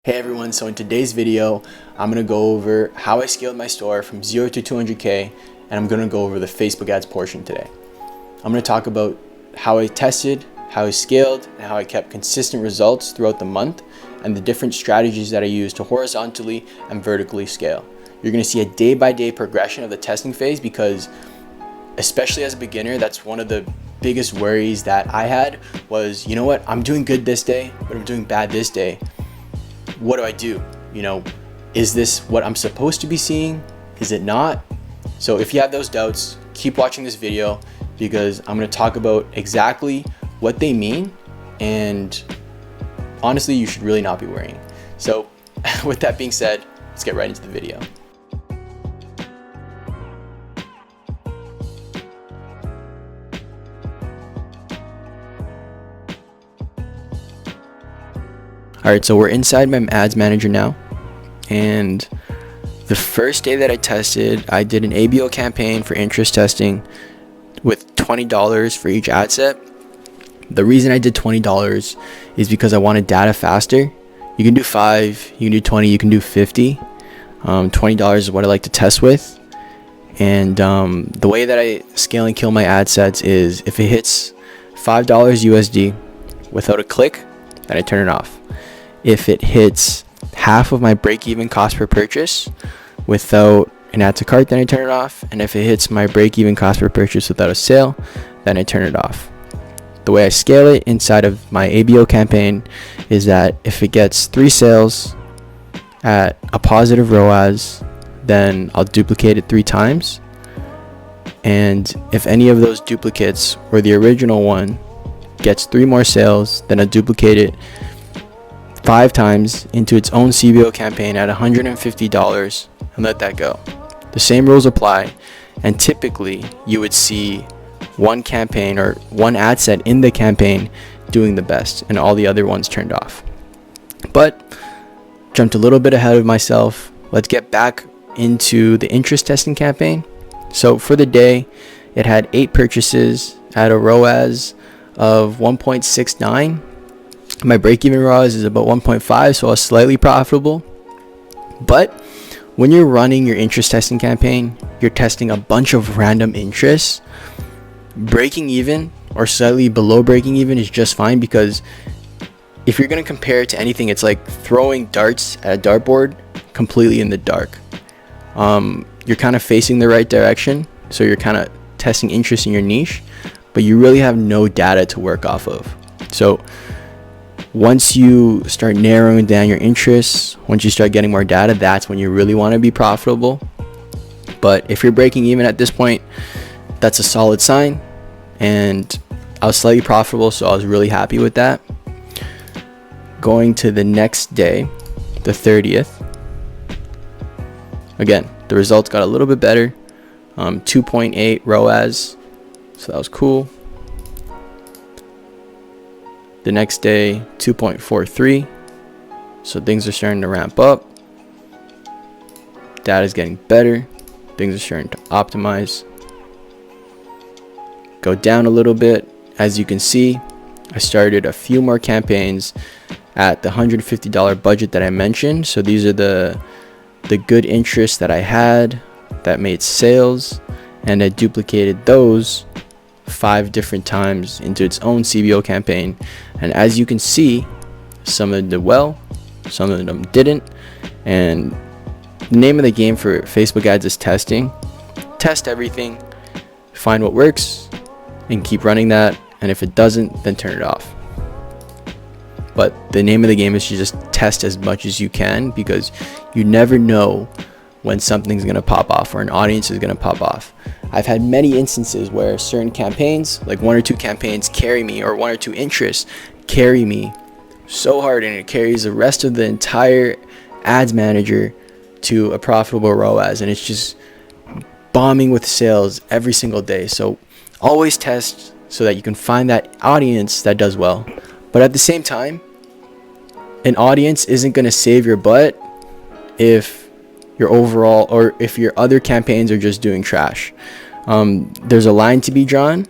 Hey everyone, so in today's video, I'm going to go over how I scaled my store from 0 to 200K, and I'm going to go over the Facebook ads portion today. I'm going to talk about how I tested, how I scaled, and how I kept consistent results throughout the month, and the different strategies that I use to horizontally and vertically scale. You're going to see a day-by-day progression of the testing phase because, especially as a beginner, that's one of the biggest worries that I had was, you know what, I'm doing good this day, but I'm doing bad this day. What do I do? Is this what I'm supposed to be seeing? Is it not? So if you have those doubts, keep watching this video because I'm going to talk about exactly what they mean, and honestly, you should really not be worrying. So with that being said, let's get right into the video. Alright, so we're inside my ads manager now, and the first day that I tested, I did an ABO campaign for interest testing with $20 for each ad set. The reason I did $20 is because I wanted data faster. You can do 5, you can do 20, you can do 50. $20 is what I like to test with. And the way that I scale and kill my ad sets is if it hits $5 USD without a click, then I turn it off. If it hits half of my break-even cost per purchase without an add to cart, then I turn it off. And if it hits my break-even cost per purchase without a sale, then I turn it off. The way I scale it inside of my ABO campaign is that if it gets 3 sales at a positive ROAS, then I'll duplicate it 3 times. And if any of those duplicates or the original one gets 3 more sales, then I duplicate it 5 times into its own CBO campaign at $150 and let that go. The same rules apply, and typically you would see one campaign or one ad set in the campaign doing the best and all the other ones turned off. But jumped a little bit ahead of myself. Let's get back into the interest testing campaign. So for the day, it had 8 purchases at a ROAS of 1.69. My break-even ROAS is about 1.5, so I was slightly profitable. But when you're running your interest testing campaign, you're testing a bunch of random interests. Breaking even or slightly below breaking even is just fine, because if you're going to compare it to anything, it's like throwing darts at a dartboard completely in the dark. You're kind of facing the right direction, so you're kind of testing interest in your niche, but you really have no data to work off of. So once you start narrowing down your interests, once you start getting more data, that's when you really want to be profitable. But if you're breaking even at this point, that's a solid sign. And I was slightly profitable, so I was really happy with that. Going to the next day, the 30th. Again, the results got a little bit better. 2.8 ROAS, so that was cool. The next day, 2.43, so things are starting to ramp up. Data's getting better. Things are starting to optimize. Go down a little bit. As you can see, I started a few more campaigns at the $150 budget that I mentioned. So these are the good interests that I had that made sales, and I duplicated those 5 different times into its own CBO campaign. And as you can see, some of them did well, some of them didn't. And the name of the game for Facebook ads is testing. Test everything, find what works, and keep running that. And if it doesn't, then turn it off. But the name of the game is to just test as much as you can, because you never know when something's going to pop off or an audience is going to pop off. I've had many instances where certain campaigns, like 1 or 2 campaigns, carry me, or 1 or 2 interests carry me so hard, and it carries the rest of the entire ads manager to a profitable ROAS, and it's just bombing with sales every single day. So always test so that you can find that audience that does well. But at the same time, an audience isn't going to save your butt if your overall, or if your other campaigns are just doing trash. There's a line to be drawn.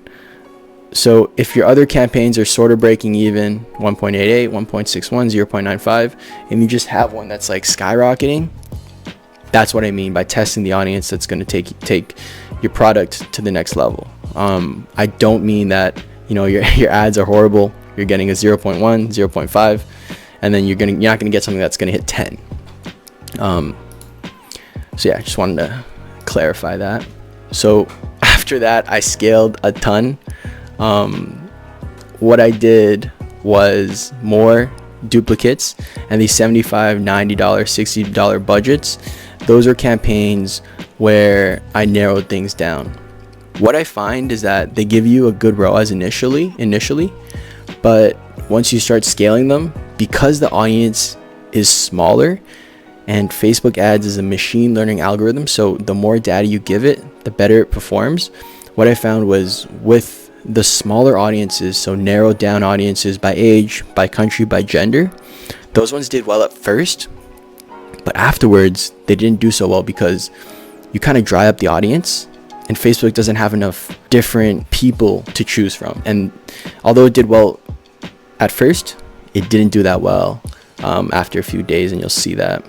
So if your other campaigns are sort of breaking even, 1.88, 1.61, 0.95, and you just have one that's like skyrocketing, that's what I mean by testing the audience that's going to take your product to the next level. I don't mean that, you know, your ads are horrible, you're getting a 0.1, 0.5, and then you're not going to get something that's going to hit 10. So yeah, I just wanted to clarify that. So after that, I scaled a ton. What I did was more duplicates, and these $75, $90, $60 budgets, those are campaigns where I narrowed things down. What I find is that they give you a good ROAS initially, but once you start scaling them, because the audience is smaller, and Facebook ads is a machine learning algorithm, so the more data you give it, the better it performs. What I found was with the smaller audiences, so narrowed down audiences by age, by country, by gender, those ones did well at first, but afterwards they didn't do so well because you kind of dry up the audience, and Facebook doesn't have enough different people to choose from. And although it did well at first, it didn't do that well after a few days, and you'll see that.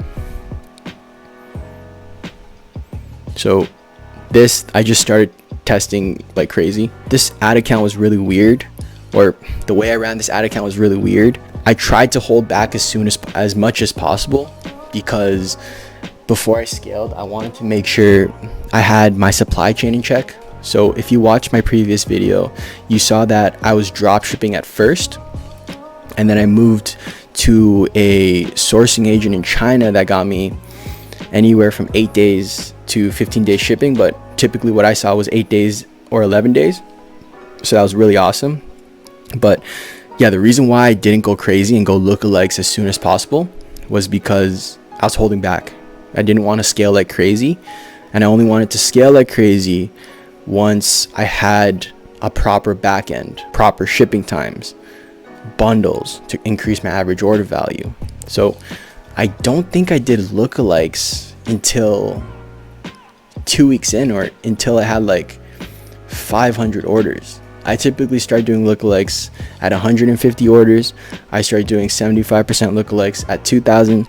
So this, I just started testing like crazy. This ad account was really weird, or the way I ran this ad account was really weird. I tried to hold back as much as possible, because before I scaled, I wanted to make sure I had my supply chain in check. So if you watched my previous video, you saw that I was drop shipping at first, and then I moved to a sourcing agent in China that got me anywhere from 8 days to 15 days shipping, but typically what I saw was 8 days or 11 days. So that was really awesome. But yeah, the reason why I didn't go crazy and go lookalikes as soon as possible was because I was holding back. I didn't want to scale like crazy, and I only wanted to scale like crazy once I had a proper back end, proper shipping times, bundles to increase my average order value. So I don't think I did lookalikes until 2 weeks in, or until I had like 500 orders. I typically start doing lookalikes at 150 orders. I started doing 75% lookalikes at 2,000,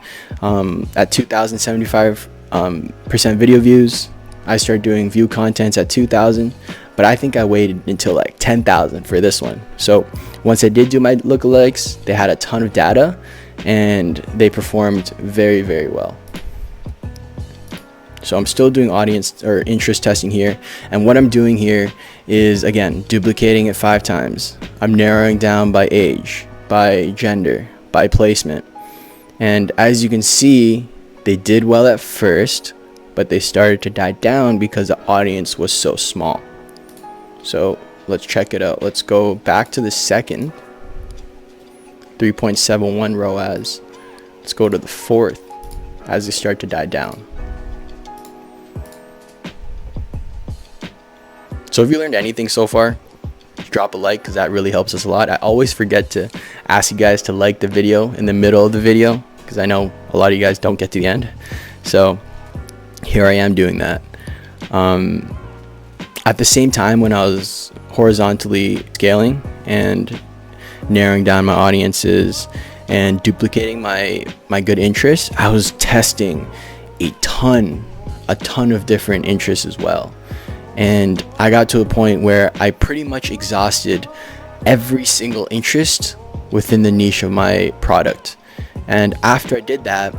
at 2,075% video views. I started doing view contents at 2,000, but I think I waited until like 10,000 for this one. So once I did do my lookalikes, they had a ton of data, and they performed very, very well. So I'm still doing audience or interest testing here, and what I'm doing here is, again, duplicating it 5 times. I'm narrowing down by age, by gender, by placement, and as you can see, they did well at first, but they started to die down because the audience was so small. So let's check it out. Let's go back to the second, 3.71 ROAS. Let's go to the fourth as they start to die down. So if you learned anything so far, drop a like, because that really helps us a lot. I always forget to ask you guys to like the video in the middle of the video, because I know a lot of you guys don't get to the end. So here I am doing that. At the same time, when I was horizontally scaling and narrowing down my audiences and duplicating my good interests, I was testing a ton of different interests as well. And I got to a point where I pretty much exhausted every single interest within the niche of my product. And after I did that,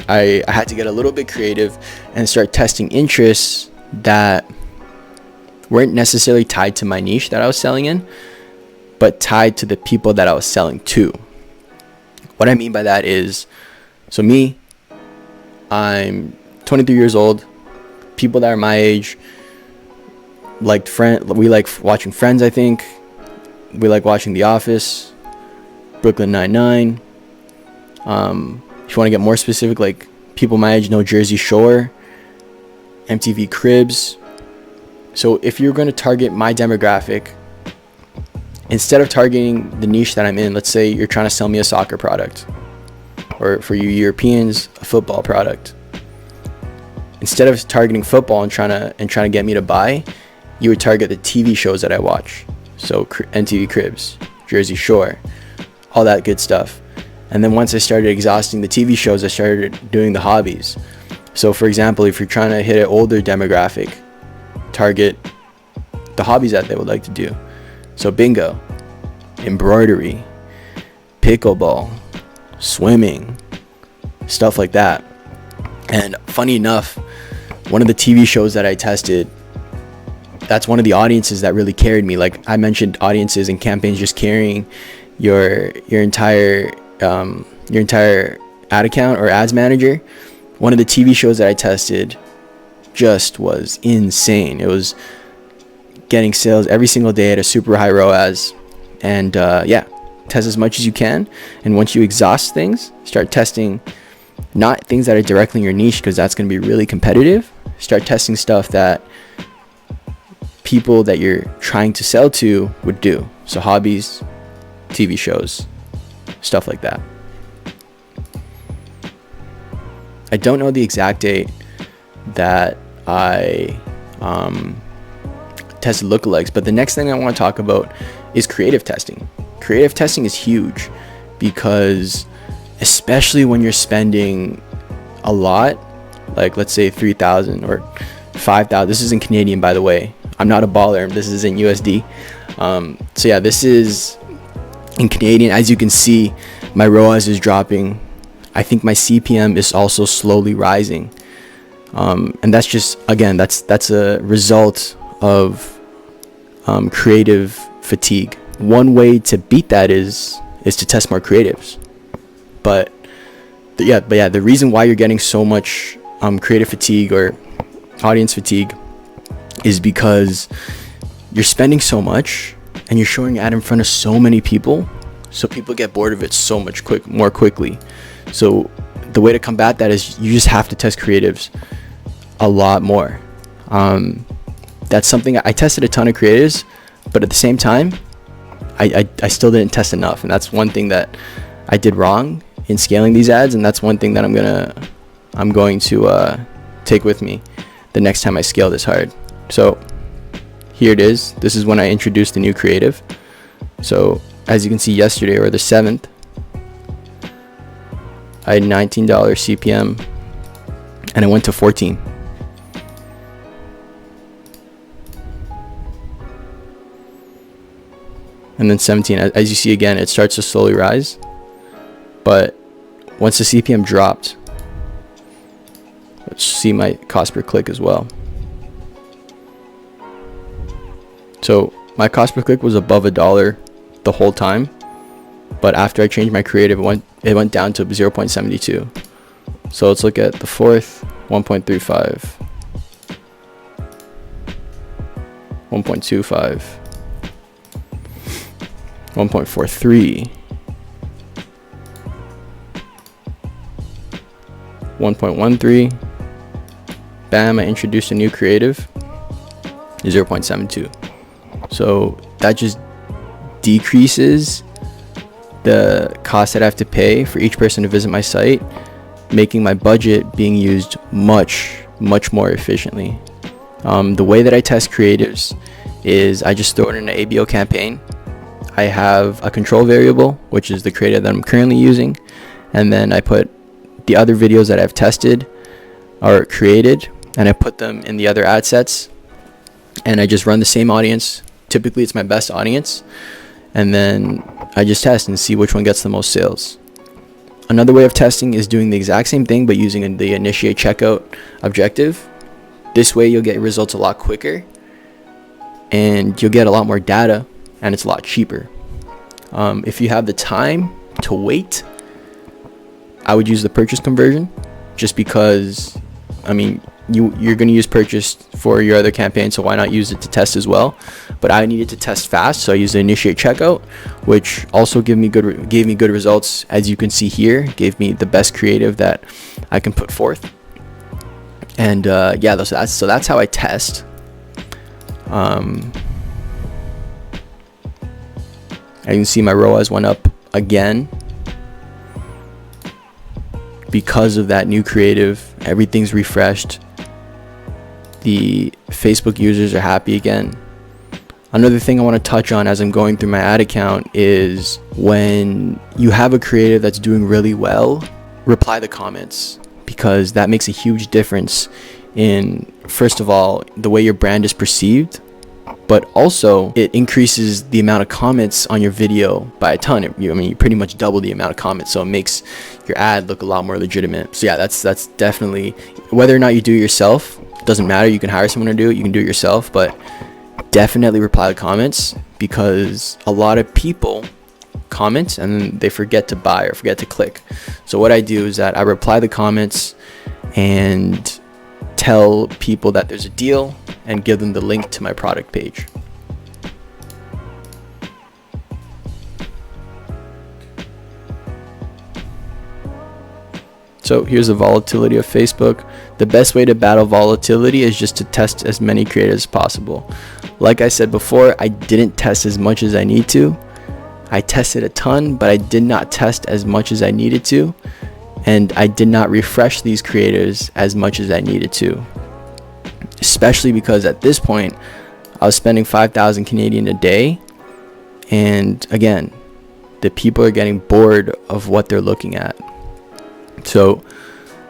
I had to get a little bit creative and start testing interests that weren't necessarily tied to my niche that I was selling in, but tied to the people that I was selling to. What I mean by that is, so me, I'm 23 years old. People that are my age we like watching Friends, I think. We like watching The Office, Brooklyn Nine-Nine. If you want to get more specific, like people my age know Jersey Shore, MTV Cribs. So if you're going to target my demographic, instead of targeting the niche that I'm in, let's say you're trying to sell me a soccer product, or for you Europeans, a football product. Instead of targeting football and trying to get me to buy, you would target the TV shows that I watch. So NTV Cribs, Jersey Shore, all that good stuff. And then once I started exhausting the TV shows, I started doing the hobbies. So for example, if you're trying to hit an older demographic, target the hobbies that they would like to do. So bingo, embroidery, pickleball, swimming, stuff like that. And funny enough, one of the TV shows that I tested, that's one of the audiences that really carried me. Like I mentioned, audiences and campaigns just carrying your entire ad account or ads manager. One of the TV shows that I tested just was insane. It was getting sales every single day at a super high ROAS. And test as much as you can. And once you exhaust things, start testing not things that are directly in your niche, because that's going to be really competitive. Start testing stuff that people that you're trying to sell to would do. So hobbies, TV shows, stuff like that. I don't know the exact date that I tested lookalikes, but the next thing I want to talk about is creative testing. Creative testing is huge because especially when you're spending a lot, like let's say 3,000 or 5,000. This is in Canadian, by the way. I'm not a baller. This is in USD. So yeah, this is in Canadian. As you can see, my ROAS is dropping. I think my CPM is also slowly rising. And that's just, again, that's a result of creative fatigue. One way to beat that is to test more creatives. But the reason why you're getting so much creative fatigue or audience fatigue is because you're spending so much and you're showing your ad in front of so many people, so people get bored of it so much more quickly. So the way to combat that is you just have to test creatives a lot more. That's something I tested a ton of creatives, but at the same time, I still didn't test enough, and that's one thing that I did wrong in scaling these ads, and that's one thing that I'm going to take with me the next time I scale this hard. So here it is. This is when I introduced the new creative. So as you can see, yesterday, or the 7th, I had $19 CPM and it went to 14. And then 17. As you see, again, it starts to slowly rise, but once the CPM dropped, let's see my cost per click as well. So my cost per click was above $1 the whole time, but after I changed my creative, it went down to 0.72. So let's look at the 4th, 1.35, 1.25, 1.43, 1.13. Bam, I introduced a new creative, 0.72. So that just decreases the cost that I have to pay for each person to visit my site, making my budget being used much more efficiently. The way that I test creatives is I just throw it in an ABO campaign. I have a control variable, which is the creative that I'm currently using, and then I put the other videos that I've tested or created, and I put them in the other ad sets, and I just run the same audience. Typically it's my best audience, and then I just test and see which one gets the most sales. Another way of testing is doing the exact same thing but using the initiate checkout objective. This way you'll get results a lot quicker and you'll get a lot more data, and it's a lot cheaper. If you have the time to wait, I would use the purchase conversion, just because, I mean, you're going to use purchase for your other campaign, so why not use it to test as well? But I needed to test fast, so I used the initiate checkout, which also gave me good results. As you can see here, gave me the best creative that I can put forth. And so that's how I test. I can see my ROAS went up again because of that new creative. Everything's refreshed. The Facebook users are happy again. Another thing I want to touch on as I'm going through my ad account is when you have a creator that's doing really well, reply the comments, because that makes a huge difference in, first of all, the way your brand is perceived, but also it increases the amount of comments on your video by a ton. You pretty much double the amount of comments, so it makes your ad look a lot more legitimate. So yeah, that's definitely, whether or not you do it yourself, doesn't matter. You can hire someone to do it, you can do it yourself, but definitely reply to comments, because a lot of people comment and then they forget to buy or forget to click. So what I do is that I reply the comments and tell people that there's a deal and give them the link to my product page. So here's the volatility of Facebook. The best way to battle volatility is just to test as many creators as possible. Like I said before, I didn't test as much as I need to. I tested a ton, but I did not test as much as I needed to. And I did not refresh these creators as much as I needed to. Especially because at this point, I was spending 5,000 Canadian a day. And again, the people are getting bored of what they're looking at. So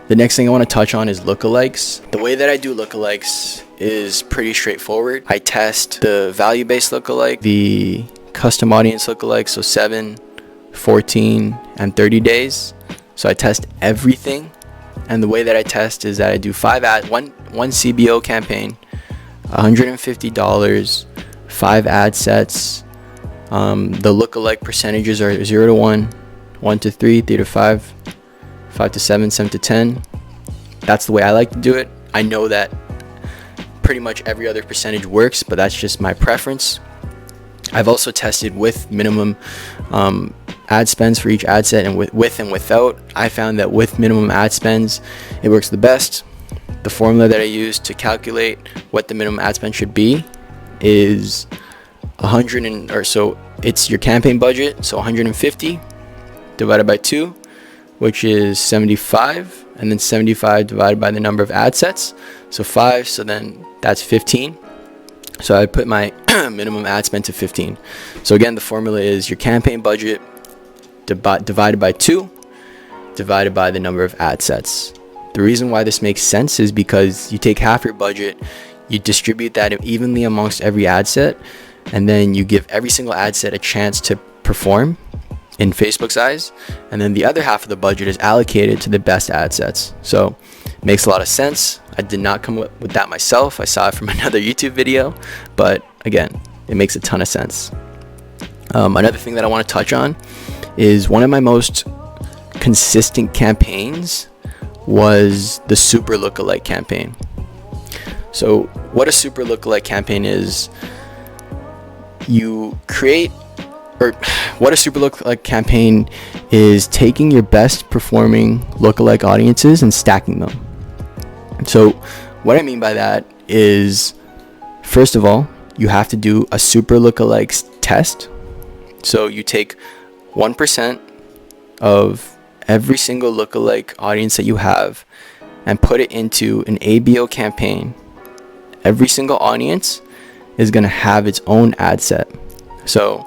the next thing I want to touch on is lookalikes. The way that I do lookalikes is pretty straightforward. I test the value-based lookalike, the custom audience lookalike, so 7, 14, and 30 days. So I test everything. And the way that I test is that I do 5 ads, one CBO campaign, $150, 5 ad sets. The lookalike percentages are 0 to 1, 1 to 3, 3 to 5, 5 to 7, 7 to 10. That's the way I like to do it. I know that pretty much every other percentage works, but that's just my preference. I've also tested with minimum ad spends for each ad set, and with and without. I found that with minimum ad spends, it works the best. The formula that I use to calculate what the minimum ad spend should be is 100 or so. It's your campaign budget, so 150 divided by 2, which is 75, and then 75 divided by the number of ad sets, so 5, so then that's 15. So I put my minimum ad spend to 15. So again, the formula is your campaign budget divided by 2 divided by the number of ad sets. The reason why this makes sense is because you take half your budget, you distribute that evenly amongst every ad set, and then you give every single ad set a chance to perform in Facebook's eyes, and then the other half of the budget is allocated to the best ad sets. So it makes a lot of sense. I did not come up with that myself. I saw it from another YouTube video, but again, it makes a ton of sense. Another thing that I want to touch on is one of my most consistent campaigns was the super lookalike campaign. So what a super lookalike campaign is, you create, or what a super lookalike campaign is taking your best performing lookalike audiences and stacking them. So what I mean by that is, first of all, you have to do a super lookalikes test. So you take 1% of every single lookalike audience that you have and put it into an ABO campaign. Every single audience is going to have its own ad set. So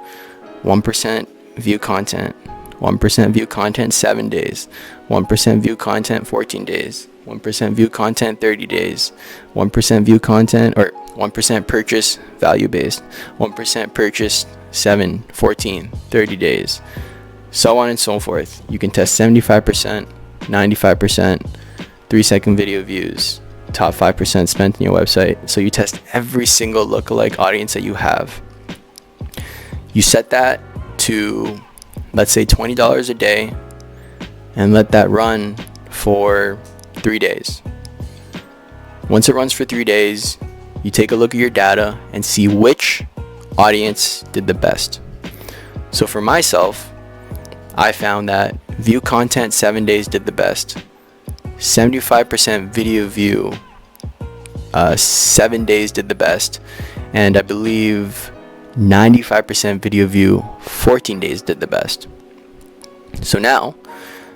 1% view content, 1% view content 7 days, 1% view content 14 days, 1% view content 30 days, 1% view content, or 1% purchase value based, 1% purchase 7, 14, 30 days, so on and so forth. You can test 75%, 95%, 3-second video views, top 5% spent on your website. So you test every single lookalike audience that you have. You set that to, let's say, $20 a day, and let that run for 3 days. Once it runs for 3 days, you take a look at your data and see which audience did the best. So for myself, I found that view content 7 days did the best. 75% video view 7 days did the best. And I believe 95% video view 14 days did the best. So now,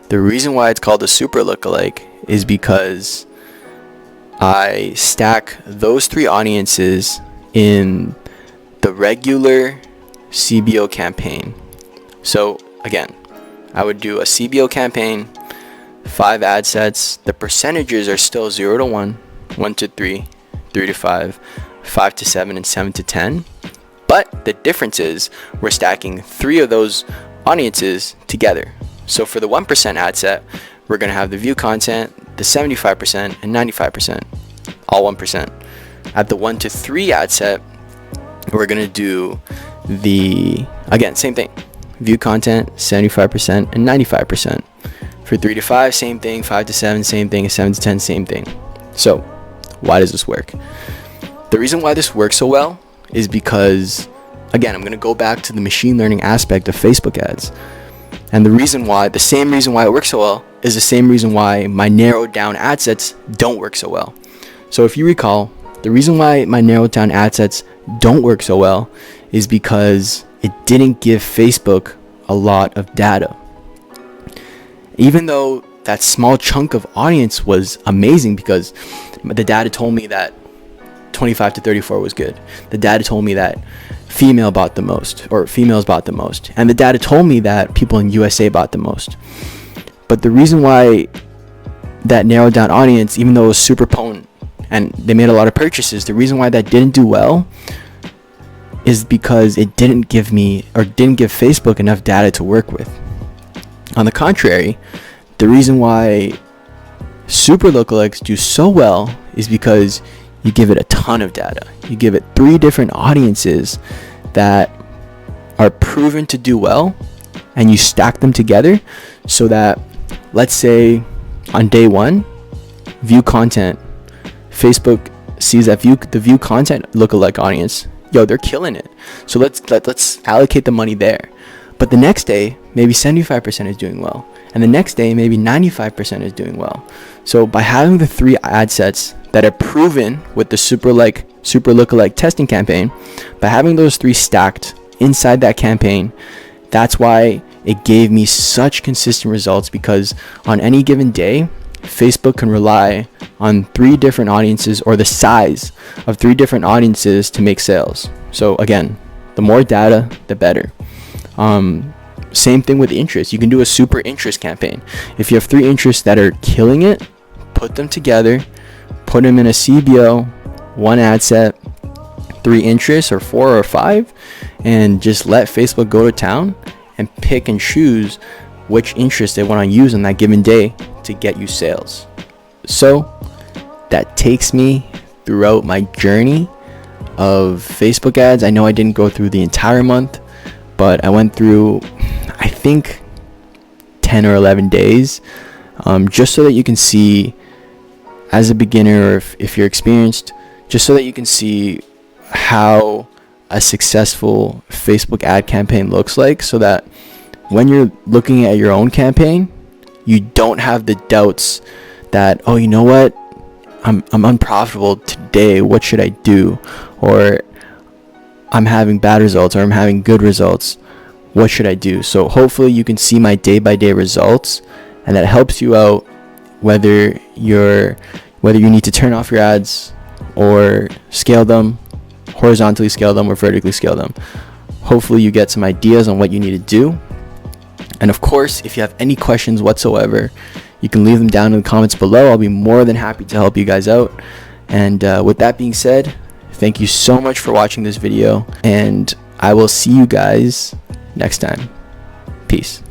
the reason why it's called a super lookalike is because I stack those 3 audiences in the regular CBO campaign. So again, I would do a CBO campaign, 5 ad sets. The percentages are still 0 to 1, 1 to 3, 3 to 5, 5 to 7, and 7 to 10. But the difference is we're stacking 3 of those audiences together. So for the 1% ad set, we're going to have the view content, the 75%, and 95%, all 1%. At the 1 to 3 ad set, we're going to do the, again, same thing, view content, 75%, and 95%. For 3 to 5, same thing, 5 to 7, same thing, 7 to 10, same thing. So why does this work? The reason why this works so well is because, again, I'm going to go back to the machine learning aspect of Facebook ads. And the same reason why it works so well is the same reason why my narrowed down ad sets don't work so well. So if you recall, the reason why my narrowed down ad sets don't work so well is because it didn't give Facebook a lot of data. Even though that small chunk of audience was amazing, because the data told me that 25 to 34 was good. The data told me that females bought the most, and the data told me that people in USA bought the most. But the reason why that narrowed down audience, even though it was super potent and they made a lot of purchases, the reason why that didn't do well is because it didn't give Facebook enough data to work with. On the contrary, the reason why super lookalikes do so well is because you give it a ton of data. You give it 3 different audiences that are proven to do well, and you stack them together so that, let's say on day 1, view content, Facebook sees that the view content lookalike audience, they're killing it. So let's allocate the money there. But the next day, maybe 75% is doing well, and the next day maybe 95% is doing well. So by having the 3 ad sets that are proven with the super lookalike testing campaign, by having those 3 stacked inside that campaign, that's why it gave me such consistent results, because on any given day, Facebook can rely on 3 different audiences, or the size of 3 different audiences, to make sales. So again, the more data, the better. Same thing with interest. You can do a super interest campaign. If you have 3 interests that are killing it, put them together, put them in a CBO, 1 ad set, 3 interests, or 4 or 5, and just let Facebook go to town and pick and choose which interest they want to use on that given day to get you sales. So that takes me throughout my journey of Facebook ads. I know I didn't go through the entire month, but I went through, I think, 10 or 11 days, just so that you can see, as a beginner, or if you're experienced, just so that you can see how a successful Facebook ad campaign looks like, so that when you're looking at your own campaign, you don't have the doubts that, oh, you know what, I'm unprofitable today, what should I do? Or I'm having bad results, or I'm having good results, what should I do? So hopefully you can see my day-by-day results, and that helps you out whether you need to turn off your ads, or scale them, horizontally scale them, or vertically scale them. Hopefully you get some ideas on what you need to do. And of course, if you have any questions whatsoever, you can leave them down in the comments below. I'll be more than happy to help you guys out. And with that being said, thank you so much for watching this video, and I will see you guys next time. Peace.